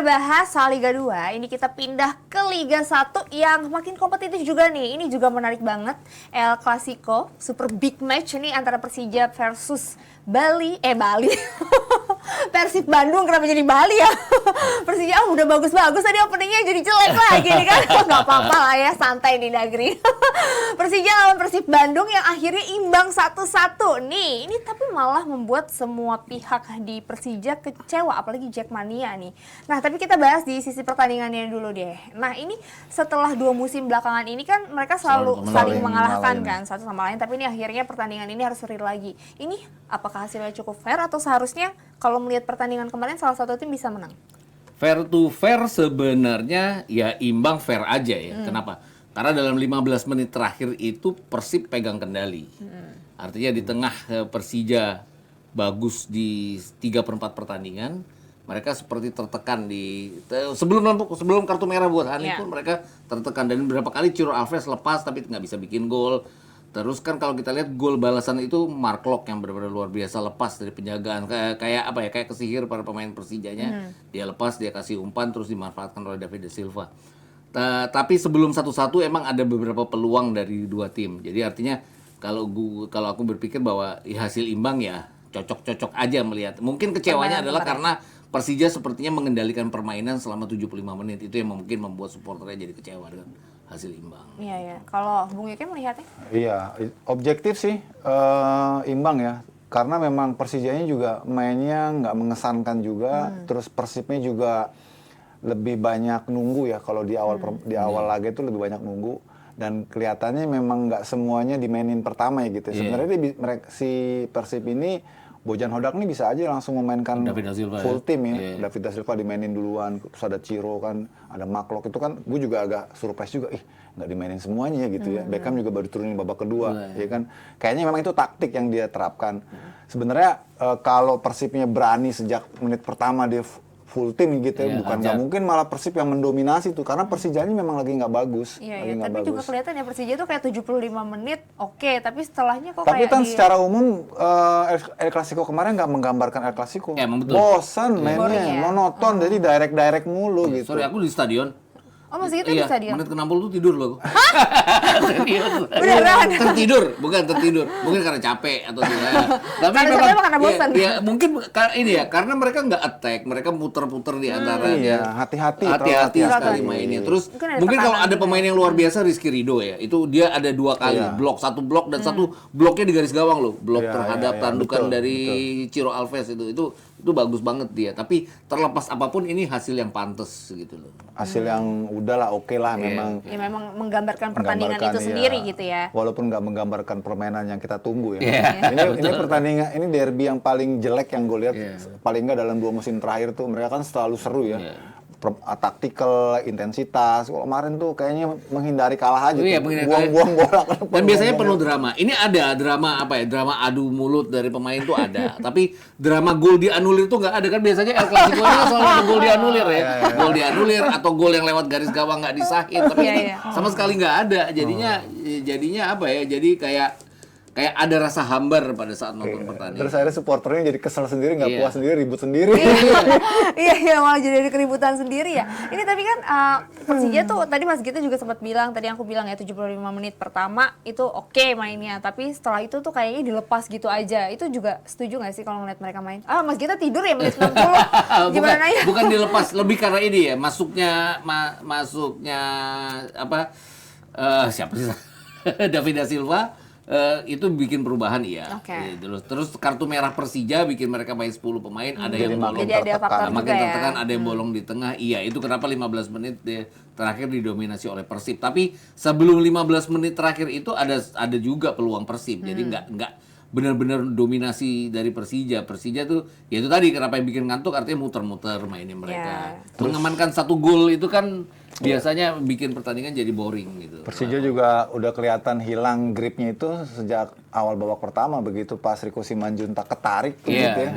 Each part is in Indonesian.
udah bahas soal Liga 2, ini kita pindah ke Liga 1 yang makin kompetitif juga nih. Ini juga menarik banget. El Clasico, super big match ini antara Persija versus Bali. Persib Bandung, kenapa jadi Bali ya? Persija udah bagus-bagus tadi openingnya jadi jelek lagi nih kan. Gak apa-apa lah ya, santai di negeri. Persija lawan Persib Bandung yang akhirnya imbang 1-1 nih. Ini tapi malah membuat semua pihak di Persija kecewa, apalagi Jackmania nih. Nah, tapi kita bahas di sisi pertandingannya dulu deh. Nah, ini setelah 2 musim belakangan ini kan mereka selalu saling mengalahkan kan satu sama lain, tapi ini akhirnya pertandingan ini harus real lagi. Ini apakah hasilnya cukup fair atau seharusnya kalau melihat pertandingan kemarin salah satu tim bisa menang? Fair to fair sebenarnya ya imbang fair aja ya. Kenapa? Karena dalam 15 menit terakhir itu Persib pegang kendali. Artinya di tengah Persija bagus di 3/4 pertandingan, mereka seperti tertekan di sebelum kartu merah buat Hani pun mereka tertekan, dan beberapa kali Ciro Alves lepas tapi nggak bisa bikin gol. Terus kan kalau kita lihat gol balasan itu Mark Locke yang benar-benar luar biasa, lepas dari penjagaan kayak kesihir para pemain Persijanya. Dia lepas, dia kasih umpan terus dimanfaatkan oleh David De Silva. Tapi sebelum 1-1 emang ada beberapa peluang dari dua tim. Jadi artinya kalau aku berpikir bahwa hasil imbang ya cocok-cocok aja melihat. Mungkin kecewanya adalah karena Persija sepertinya mengendalikan permainan selama 75 menit. Itu yang mungkin membuat supporternya jadi kecewa dengan hasil imbang. Iya, ya. Kalau Bung Yuki melihatnya? Iya, objektif sih imbang ya. Karena memang Persijanya juga mainnya nggak mengesankan juga. Terus Persibnya juga lebih banyak nunggu ya. Kalau di awal laga itu lebih banyak nunggu. Dan kelihatannya memang nggak semuanya dimainin pertama ya gitu. Sebenarnya si Persib ini Bojan Hodak nih bisa aja langsung memainkan full tim ya. David Da Silva dimainin duluan, terus ada Ciro kan, ada Mark Locke, itu kan gue juga agak surprise juga, nggak dimainin semuanya gitu ya. Beckham juga baru turunin babak kedua, ya kan. Kayaknya memang itu taktik yang dia terapkan. Sebenarnya kalau Persibnya berani sejak menit pertama dia full tim gitu ya, bukan nggak mungkin malah Persib yang mendominasi tuh, karena Persijanya memang lagi nggak bagus. Iya, tapi juga kelihatan ya Persija tuh kayak 75 menit oke, tapi setelahnya kok tapi kayak kan secara umum El Clasico kemarin nggak menggambarkan El Clasico. Bosan mainnya, monoton, jadi direct mulu gitu. Sorry, aku di stadion. Oh, masih itu di stadion? Menit ke-60 tuh tidur loh. Serius. Beneran? Tertidur. Mungkin karena capek atau tidak. Tapi karena memang, karena bosan. Ya, mungkin ini ya, karena mereka nggak attack, mereka muter-puter di antara. Iya, hati-hati sekali mainnya. Terus mungkin kalau ada pemain yang luar biasa, Rizky Ridho ya, itu dia ada 2 kali blok, 1 blok dan 1 bloknya di garis gawang loh, blok terhadap tandukan dari Ciro Alves itu bagus banget dia. Tapi terlepas apapun ini hasil yang pantas gitu loh. Hasil yang udahlah oke lah memang. Ya memang menggambarkan pertandingan itu sendiri gitu ya. Walaupun nggak menggambarkan permainan yang kita tunggu ya. Ini pertandingan, ini derby yang paling jelek yang gue lihat paling nggak dalam 2 musim terakhir tuh, mereka kan selalu seru ya. Taktikal, intensitas. Kalau kemarin tuh kayaknya menghindari kalah aja, buang-buang bola. Dan biasanya penuh drama. Ini ada drama drama adu mulut dari pemain tuh ada. Tapi drama gol dianulir tuh nggak ada kan, biasanya El Clasico ini selalu ada gol dianulir ya. Gol dianulir atau gol yang lewat garis gawang nggak disahin. Tapi ini sama sekali nggak ada. Jadinya apa ya? Jadi kayak ada rasa hambar pada saat nonton pertandingan. Terus akhirnya supporternya jadi kesel sendiri, nggak puas sendiri, ribut sendiri. Iya, malah jadi keributan sendiri ya. Ini tapi kan Persija tuh tadi Mas Gita juga sempat bilang, tadi aku bilang ya 75 menit pertama itu oke mainnya, tapi setelah itu tuh kayaknya dilepas gitu aja. Itu juga setuju nggak sih kalau ngeliat mereka main? Mas Gita tidur ya menit 90. Gimana ya? Bukan dilepas, lebih karena ini ya, masuknya apa? Siapa sih? David Da Silva. Itu bikin perubahan Terus kartu merah Persija bikin mereka main 10 pemain, ada yang bolong, makin tertekan, ada yang bolong di tengah. Iya, itu kenapa 15 menit terakhir didominasi oleh Persib. Tapi sebelum 15 menit terakhir itu ada juga peluang Persib. Jadi nggak benar-benar dominasi dari Persija. Persija tuh ya itu tadi kenapa yang bikin ngantuk, artinya muter-muter mainnya mereka. Mengamankan 1 gol itu kan biasanya bikin pertandingan jadi boring gitu. Persija juga udah kelihatan hilang gripnya itu sejak awal babak pertama, begitu pas Riko Simanjuntak ketarik gitu ya.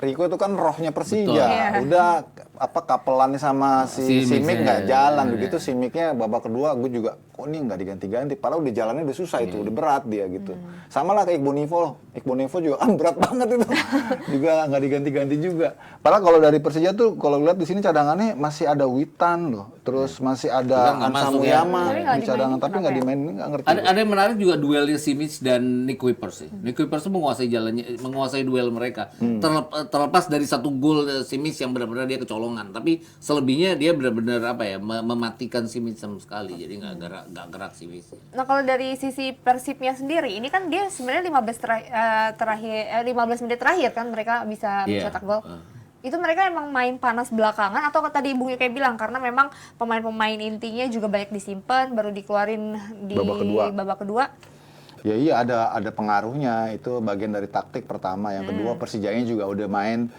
Riko itu kan rohnya Persija. Udah kapelannya sama si Simic nggak jalan. Iya. Begitu Simicnya babak kedua, gue juga kok ini nggak diganti-ganti. Padahal udah jalannya udah susah itu, udah berat dia gitu. Sama lah kayak Iqbal Nivo juga kan berat banget itu. Juga nggak diganti-ganti juga. Padahal kalau dari Persija tuh kalau lihat di sini cadangannya masih ada Witan loh. Terus masih ada Nggak Ansa masuk ya. Muyama Tapi nggak di cadangan, dimainin, tapi nggak kenapa ya? dimainin, nggak ngerti. Ada yang menarik juga duelnya Simic dan Nick Kuipers sih. Nick Kuipers tuh menguasai jalannya, menguasai duel mereka. Terlepas dari satu gol Simic yang benar-benar dia kecolongan, tapi selebihnya dia benar-benar apa ya mematikan Simic sama sekali. Jadi nggak gerak Simic. Nah kalau dari sisi Persibnya sendiri, ini kan dia sebenarnya 15 menit terakhir kan mereka bisa Iya. mencetak gol. Itu mereka emang main panas belakangan atau tadi Bung Yuke bilang karena memang pemain-pemain intinya juga banyak disimpan baru dikeluarin di babak kedua. Ya iya ada pengaruhnya, itu bagian dari taktik pertama. Yang kedua Persijanya juga udah main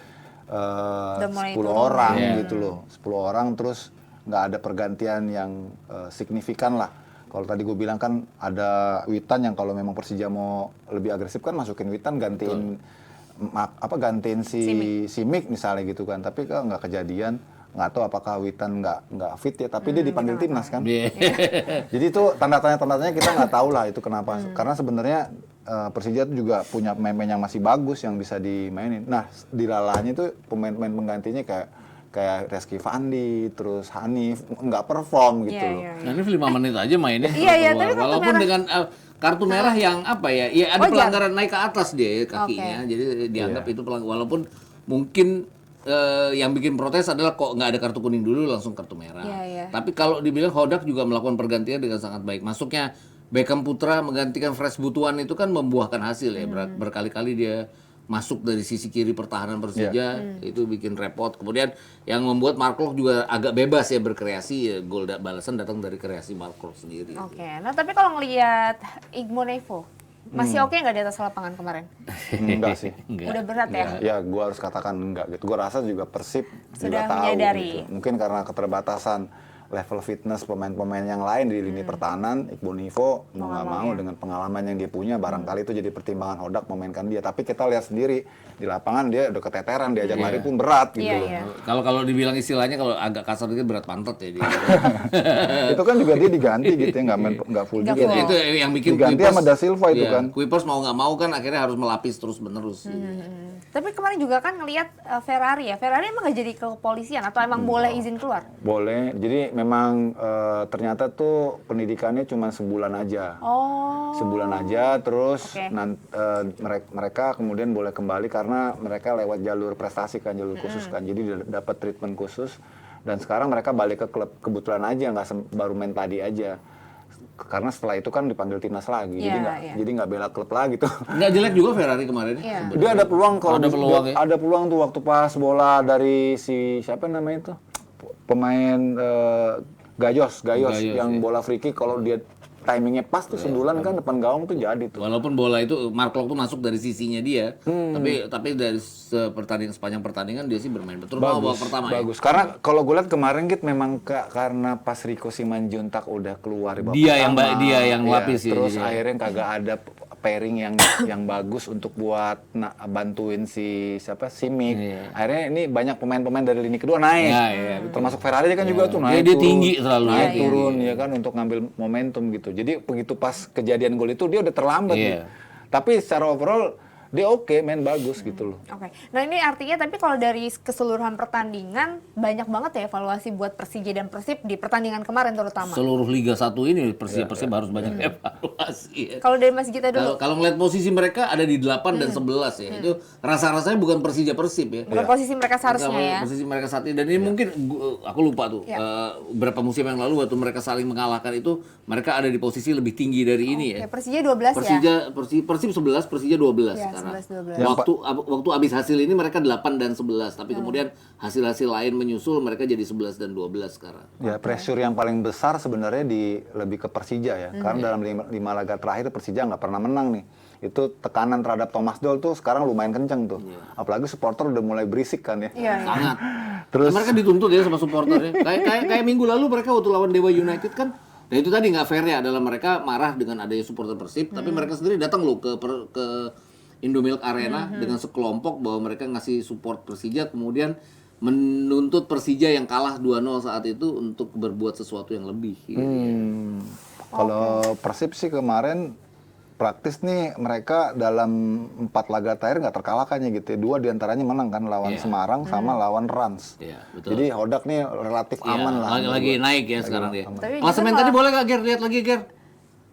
Udah mulai 10 turun. orang Iya. gitu loh. 10 orang terus nggak ada pergantian yang signifikan lah. Kalau tadi gue bilang kan ada Witan yang kalau memang Persija mau lebih agresif kan masukin Witan gantiin gantiin si Simic misalnya gitu kan. Tapi kan nggak kejadian. Nggak tahu apakah Witan nggak fit ya, tapi dia dipanggil timnas kan. Iya. Jadi itu tanda-tanya kita nggak tahu lah itu kenapa. Karena sebenarnya Persija itu juga punya pemain-pemain yang masih bagus yang bisa dimainin. Nah, di lalanya itu pemain-pemain penggantinya kayak Reski Fandi, terus Hanif nggak perform gitu Iya, loh. iya, Nah, ini 5 menit aja mainnya. Iya, keluar. tapi kartu Walaupun merah. dengan kartu merah yang apa ya? Ya ada Wajar. pelanggaran naik ke atas dia kakinya. Jadi dianggap itu walaupun mungkin yang bikin protes adalah kok nggak ada kartu kuning dulu langsung kartu merah. Iya, iya. Tapi kalau dibilang Hodak juga melakukan pergantian dengan sangat baik. Masuknya Beckham Putra menggantikan Fresh Butuan itu kan membuahkan hasil ya. Berkali-kali dia masuk dari sisi kiri pertahanan Persija itu bikin repot. Kemudian yang membuat Mark Klok juga agak bebas ya berkreasi ya, gol balasan datang dari kreasi Mark Klok sendiri. Oke, nah tapi kalau ngelihat Iqbal Nivo masih oke nggak di atas lapangan kemarin? Enggak sih. Enggak. Udah berat ya? Ya, gue harus katakan enggak gitu. Gue rasa juga Persib Sudah juga tahu menyadari. gitu. Mungkin karena keterbatasan level fitness pemain-pemain yang lain di lini pertahanan, Iqbal Nivo mau nggak mau dengan pengalaman yang dia punya, barangkali itu jadi pertimbangan Hodak memainkan dia. Tapi kita lihat sendiri di lapangan dia udah keteteran, diajak lari pun berat gitu Iya, loh. iya. Kalau dibilang istilahnya kalau agak kasar dikit berat pantat ya dia. Itu kan juga dia diganti gitu ya, nggak full Nggak juga. full. Itu yang bikin Diganti sama Da Silva itu kan. Kuipers mau nggak mau kan akhirnya harus melapis terus menerus. Tapi kemarin juga kan ngelihat Ferrari ya. Ferrari emang nggak jadi ke kepolisian atau emang boleh izin keluar? Boleh. Jadi memang ternyata tuh pendidikannya cuma sebulan aja. Oh. Sebulan aja, terus Oke. mereka kemudian boleh kembali karena mereka lewat jalur prestasi kan, jalur khusus kan, jadi dapat treatment khusus. Dan sekarang mereka balik ke klub kebetulan aja, nggak baru main tadi aja. Karena setelah itu kan dipanggil timnas lagi, Iya, jadi nggak bela klub lagi tuh. Nggak jelek juga Ferrari kemarin. Iya. Dia ada peluang kalau Ada peluang ya? ada peluang tuh waktu pas bola dari si siapa namanya itu pemain Gayos Gayos, yang ya. bola free kick, kalau dia timingnya pas tuh sundulan kan depan gawang tuh jadi tuh. Walaupun bola itu Mark Klok tuh masuk dari sisinya dia, tapi dari sepanjang pertandingan dia sih bermain betul. Babak pertama ya. Bagus. Karena kalau gue lihat kemarin gitu memang karena pas Rico Simanjuntak udah keluar di babak Dia pertama, dia yang lapis ya, terus jadi. akhirnya kagak ada pairing yang bagus untuk buat bantuin si Simic. Iya. Akhirnya ini banyak pemain-pemain dari lini kedua naik. Iya, iya, Termasuk Ferrari kan juga tuh naik. Dia turun, tinggi selalu, naik dia turun ya kan untuk ngambil momentum gitu. Jadi begitu pas kejadian gol itu dia udah terlambat. Iya. Nih. Tapi secara overall dia oke, main bagus gitu loh. Oke. Nah ini artinya tapi kalau dari keseluruhan pertandingan banyak banget ya evaluasi buat Persija dan Persib di pertandingan kemarin terutama. Seluruh Liga 1 ini Persib harus banyak evaluasi. Ya. Kalau dari Mas Gita dulu, Kalau ngeliat posisi mereka ada di 8 dan 11 ya. Itu rasa-rasanya bukan Persija Persib ya. bukan posisi mereka seharusnya ya. Posisi mereka saat ini, dan ini mungkin aku lupa tuh berapa musim yang lalu waktu mereka saling mengalahkan itu mereka ada di posisi lebih tinggi dari ini ya. Oke, Persija 12 ya. Persib 11, Persija 12 Ya, sekarang. 11-12. Waktu habis hasil ini mereka 8 dan 11, tapi kemudian hasil-hasil lain menyusul mereka jadi 11 dan 12 sekarang. Ya, pressure yang paling besar sebenarnya lebih ke Persija ya. Karena dalam 5 laga terakhir Persija nggak pernah menang nih. Itu tekanan terhadap Thomas Doll tuh sekarang lumayan kenceng tuh. Apalagi supporter udah mulai berisik kan ya. Iya, iya. Sangat. Terus Mereka dituntut ya sama supporternya. kayak minggu lalu mereka waktu lawan Dewa United kan. Dan itu tadi nggak fair ya adalah mereka marah dengan adanya supporter Persib, tapi mereka sendiri datang loh ke Indomilk Arena dengan sekelompok bahwa mereka ngasih support Persija, kemudian menuntut Persija yang kalah 2-0 saat itu untuk berbuat sesuatu yang lebih. Gitu. Kalau Persib sih kemarin praktis nih mereka dalam 4 laga terakhir nggak terkalahkannya gitu. 2 diantaranya menang kan lawan Semarang sama lawan Rans. Iya, betul. Jadi Hodak nih relatif aman lah. Lagi naik ya sekarang dia. Tapi Klasemen juga tadi boleh nggak Ger? Lihat lagi Ger.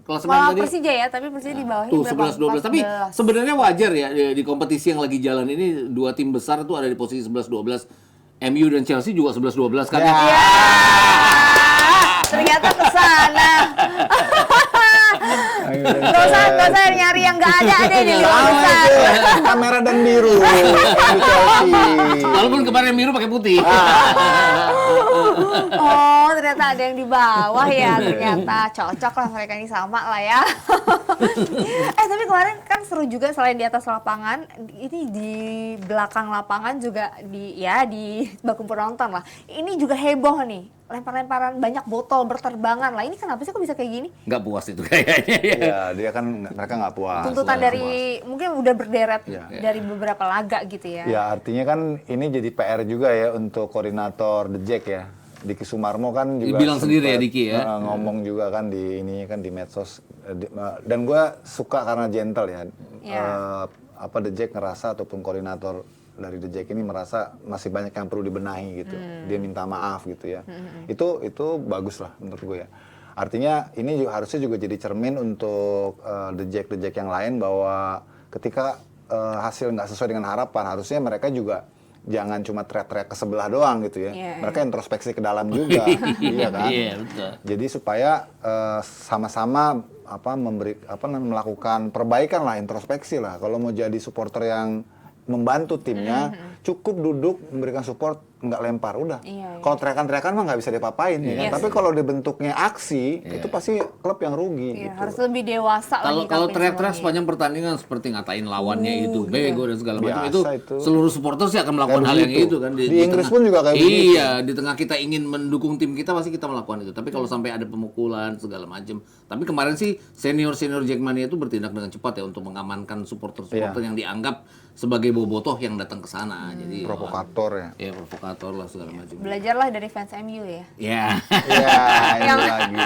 Klasemen malah tadi. Persija ya, tapi Persija di bawahnya Tuh berapa? 11-12. Tapi 14. sebenarnya wajar ya di kompetisi yang lagi jalan ini 2 tim besar tuh ada di posisi 11-12. MU dan Chelsea juga 11-12 kan. Ya. Ternyata ke sana. Gak usah nyari yang gak ada di luar besar. Kamera dan biru. Chelsea. Walaupun kemarin biru pakai putih. Oh, ternyata ada yang di bawah ya. Ternyata cocok lah mereka ini sama lah ya. Tapi kemarin kan seru juga selain di atas lapangan, ini di belakang lapangan juga di baku penonton lah. Ini juga heboh nih. Lempar-lemparan banyak botol berterbangan lah. Ini kenapa sih kok bisa kayak gini? Nggak puas itu kayaknya. Ya, dia kan mereka nggak puas. Tuntutan nggak dari mungkin udah berderet Ya. dari beberapa laga gitu ya. Ya artinya kan ini jadi PR juga ya untuk koordinator The Jack ya. Diki Sumarmo kan juga Bilang sendiri ya, sempet, Diki ya. ngomong juga kan di ini kan di medsos. Dan gue suka karena gentle ya. Ya. The Jack ngerasa ataupun koordinator dari The Jack ini merasa masih banyak yang perlu dibenahi gitu. Dia minta maaf gitu ya. Itu bagus lah menurut gue ya. Artinya ini juga, harusnya juga jadi cermin untuk The Jack yang lain bahwa ketika hasil nggak sesuai dengan harapan, harusnya mereka juga jangan cuma teriak-teriak ke sebelah doang gitu ya. Yeah. Mereka introspeksi ke dalam juga, iya kan? Iya, betul. Jadi supaya sama-sama melakukan perbaikan lah, introspeksi lah. Kalau mau jadi supporter yang membantu timnya, cukup duduk memberikan support, nggak lempar, udah. Iya. Kalau teriakan-teriakan mah nggak bisa diapa-apain, ya kan? Yes. Tapi kalau dibentuknya aksi, itu pasti klub yang rugi. Iya, gitu. harus lebih dewasa lagi. Kalau teriak-teriak sepanjang pertandingan seperti ngatain lawannya itu bego dan segala macam Biasa itu, itu. seluruh supporter sih akan melakukan Kayak hal yang begitu. itu kan Di Inggris pun juga kayak begitu. Iya, di tengah kita ingin mendukung tim kita pasti kita melakukan itu. Tapi kalau sampai ada pemukulan segala macam. Tapi kemarin sih senior Jackmania itu bertindak dengan cepat ya untuk mengamankan supporter-supporter yang dianggap sebagai bobotoh yang datang ke sana. Jadi Provokator ya. ya provokator lah segala macam. Belajarlah dari fans MU ya. Ya. Iya, ini lagi.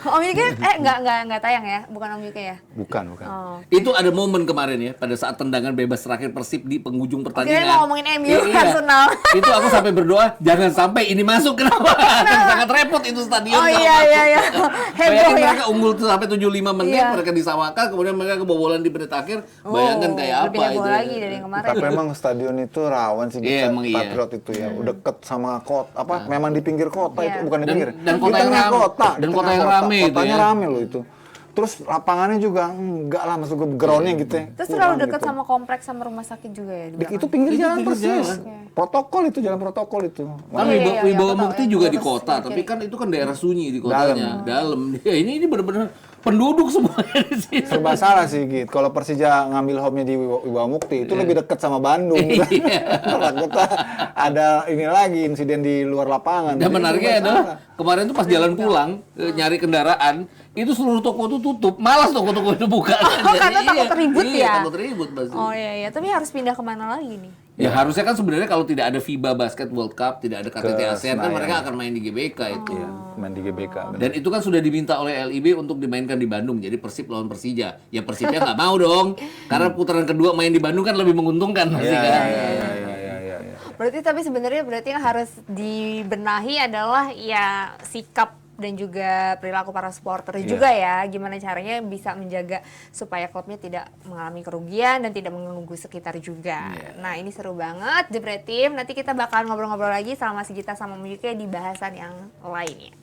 Om Yuke nggak tayang ya, bukan Om Yuke ya. Bukan. Oh. Itu ada momen kemarin ya pada saat tendangan bebas terakhir Persib di penghujung pertandingan. Kirain mau ngomongin MU, Iya. Arsenal. Itu aku sampai berdoa jangan sampai ini masuk, kenapa? Sangat repot itu stadion. Oh kalau iya masuk. iya iya. Heboh Bayangin ya. mereka unggul tuh sampai 75 menit, Iya. mereka disawakan, kemudian mereka kebobolan di menit akhir. Bayangkan kayak apa lebih heboh itu. lagi dari yang kemarin. Tapi emang stadion itu rawan sih, Iya, emang iya. Patriot itu ya. Udah deket sama kota, memang di pinggir kota Iya. itu, bukan di Dan- pinggir. dan Di kota yang tengah ram- kota, dan di kota tengah yang rame itu Kotanya ya. rame loh itu. Terus lapangannya juga enggak lah, masuk ke groundnya gitu ya. Terus terlalu Kurang dekat gitu. sama kompleks sama rumah sakit juga ya di belakang? Itu pinggir Itu jalan pinggir persis. jalan. Protokol itu, jalan protokol itu. Kan Iya, iya, iya, Wibawa aku tahu, Mukti yang juga di lurus kota, sebelah tapi kiri. kan itu kan daerah sunyi di kotanya, dalam. Ya, ini benar-benar penduduk semuanya di sini. Serba salah sih gitu. Kalau Persija ngambil home-nya di Wibawa Mukti itu lebih dekat sama Bandung. Takutnya ada ini lagi insiden di luar lapangan. Dan Jadi menariknya serba adalah salah. kemarin tuh pas jalan pulang nyari kendaraan, itu seluruh toko tuh tutup, malas toko-toko itu buka. Karena takut ribut ya? Takut ribut pasti. Oh iya iya, tapi harus pindah kemana lagi nih? Ya harusnya kan sebenarnya kalau tidak ada FIBA Basket World Cup, tidak ada KTT Ke ASEAN kan Senayan. mereka akan main di GBK itu. Iya, main di GBK. bener. Dan itu kan sudah diminta oleh LIB untuk dimainkan di Bandung. Jadi Persib lawan Persija. Ya Persibnya nggak mau dong. Karena putaran kedua main di Bandung kan lebih menguntungkan pasti Iya, kan. iya. Berarti tapi sebenarnya yang harus dibenahi adalah ya sikap dan juga perilaku para supporter juga ya. Gimana caranya bisa menjaga supaya klubnya tidak mengalami kerugian dan tidak mengganggu sekitar juga. Nah ini seru banget Jebret Tim. Nanti kita bakal ngobrol-ngobrol lagi sama Sigita sama Muyuke di bahasan yang lainnya.